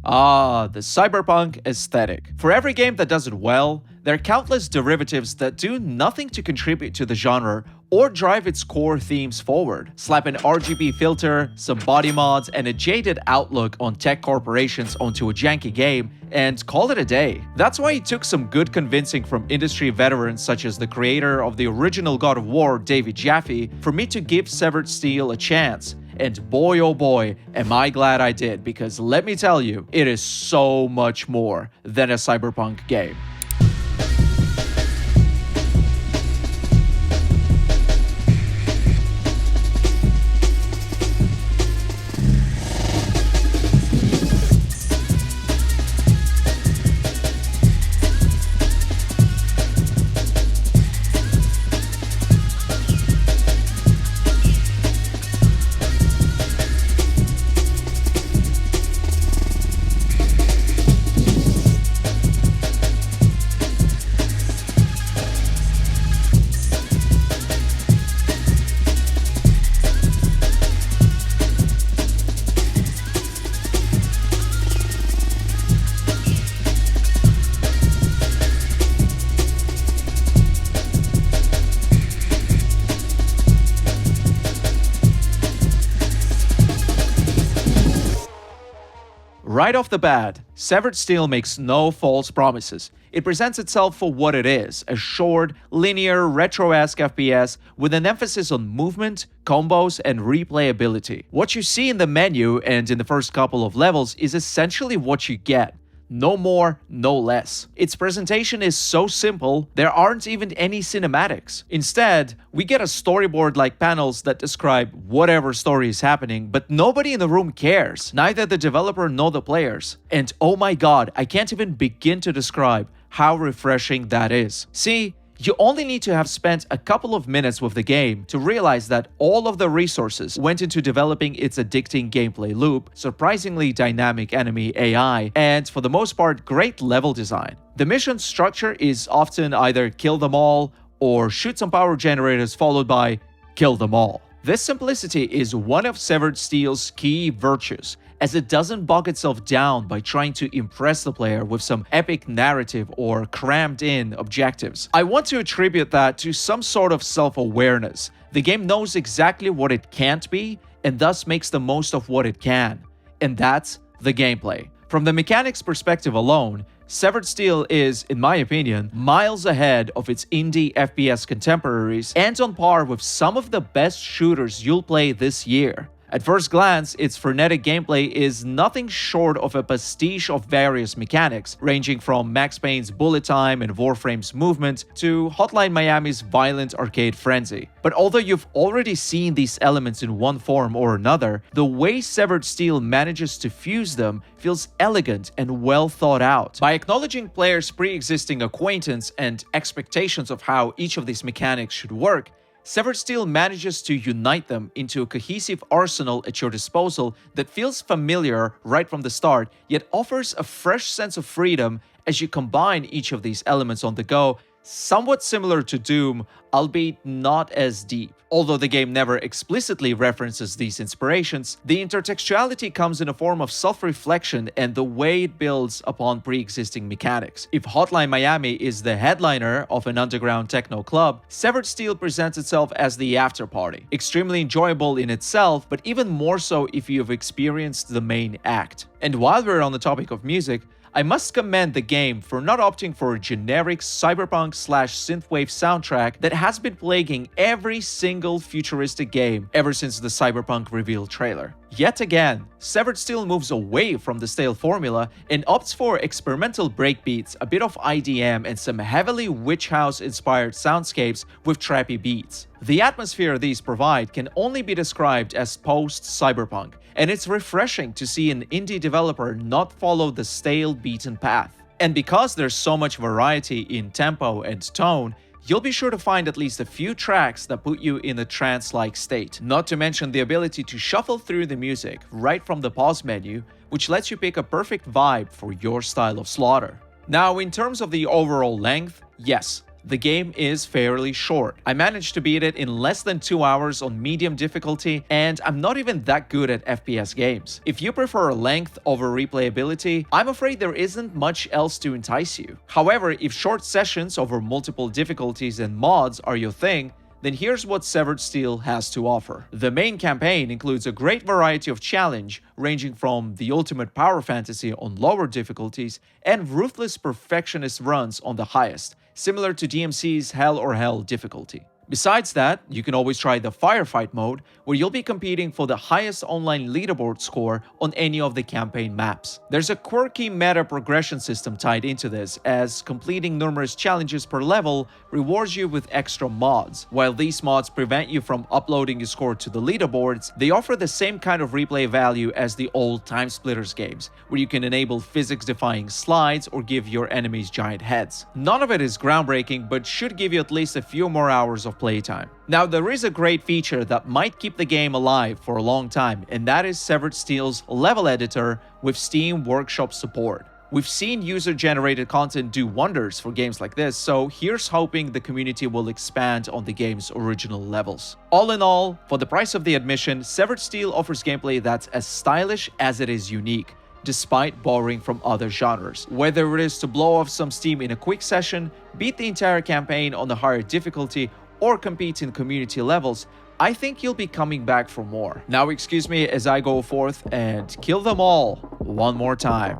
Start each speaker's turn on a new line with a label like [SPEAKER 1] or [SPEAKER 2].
[SPEAKER 1] Ah, the cyberpunk aesthetic. For every game that does it well, there are countless derivatives that do nothing to contribute to the genre or drive its core themes forward. Slap an RGB filter, some body mods, and a jaded outlook on tech corporations onto a janky game, and call it a day. That's why it took some good convincing from industry veterans such as the creator of the original God of War, David Jaffe, for me to give Severed Steel a chance. And boy oh boy, am I glad I did, because let me tell you, it is so much more than a cyberpunk game. Right off the bat, Severed Steel makes no false promises. It presents itself for what it is, a short, linear, retro-esque FPS with an emphasis on movement, combos, and replayability. What you see in the menu and in the first couple of levels is essentially what you get. No more, no less. Its presentation is so simple, there aren't even any cinematics. Instead, we get a storyboard-like panels that describe whatever story is happening, but nobody in the room cares, neither the developer nor the players. And oh my god, I can't even begin to describe how refreshing that is. See, you only need to have spent a couple of minutes with the game to realize that all of the resources went into developing its addicting gameplay loop, surprisingly dynamic enemy AI, and for the most part, great level design. The mission structure is often either kill them all or shoot some power generators followed by kill them all. This simplicity is one of Severed Steel's key virtues, as it doesn't bog itself down by trying to impress the player with some epic narrative or crammed-in objectives. I want to attribute that to some sort of self-awareness. The game knows exactly what it can't be, and thus makes the most of what it can. And that's the gameplay. From the mechanics perspective alone, Severed Steel is, in my opinion, miles ahead of its indie FPS contemporaries and on par with some of the best shooters you'll play this year. At first glance, its frenetic gameplay is nothing short of a pastiche of various mechanics, ranging from Max Payne's bullet time and Warframe's movement to Hotline Miami's violent arcade frenzy. But although you've already seen these elements in one form or another, the way Severed Steel manages to fuse them feels elegant and well thought out. By acknowledging players' pre-existing acquaintance and expectations of how each of these mechanics should work, Severed Steel manages to unite them into a cohesive arsenal at your disposal that feels familiar right from the start, yet offers a fresh sense of freedom as you combine each of these elements on the go, somewhat similar to Doom, albeit not as deep. Although the game never explicitly references these inspirations, the intertextuality comes in a form of self-reflection and the way it builds upon pre-existing mechanics. If Hotline Miami is the headliner of an underground techno club, Severed Steel presents itself as the after-party. Extremely enjoyable in itself, but even more so if you've experienced the main act. And while we're on the topic of music, I must commend the game for not opting for a generic cyberpunk/synthwave soundtrack that has been plaguing every single futuristic game ever since the Cyberpunk reveal trailer. Yet again, Severed Steel moves away from the stale formula and opts for experimental breakbeats, a bit of IDM, and some heavily witch house-inspired soundscapes with trappy beats. The atmosphere these provide can only be described as post-cyberpunk, and it's refreshing to see an indie developer not follow the stale beaten path. And because there's so much variety in tempo and tone, you'll be sure to find at least a few tracks that put you in a trance-like state. Not to mention the ability to shuffle through the music right from the pause menu, which lets you pick a perfect vibe for your style of slaughter. Now, in terms of the overall length, yes, The game is fairly short. I managed to beat it in less than 2 hours on medium difficulty, and I'm not even that good at FPS games. If you prefer length over replayability, I'm afraid there isn't much else to entice you. However, if short sessions over multiple difficulties and mods are your thing, then here's what Severed Steel has to offer. The main campaign includes a great variety of challenge, ranging from the ultimate power fantasy on lower difficulties and ruthless perfectionist runs on the highest, similar to DMC's Hell or Hell difficulty. Besides that, you can always try the Firefight mode, where you'll be competing for the highest online leaderboard score on any of the campaign maps. There's a quirky meta progression system tied into this, as completing numerous challenges per level rewards you with extra mods. While these mods prevent you from uploading your score to the leaderboards, they offer the same kind of replay value as the old Time Splitters games, where you can enable physics-defying slides or give your enemies giant heads. None of it is groundbreaking, but should give you at least a few more hours of playtime. Now, there is a great feature that might keep the game alive for a long time, and that is Severed Steel's level editor with Steam Workshop support. We've seen user-generated content do wonders for games like this, so here's hoping the community will expand on the game's original levels. All in all, for the price of the admission, Severed Steel offers gameplay that's as stylish as it is unique, despite borrowing from other genres. Whether it is to blow off some steam in a quick session, beat the entire campaign on a higher difficulty, or compete in community levels, I think you'll be coming back for more. Now excuse me as I go forth and kill them all one more time.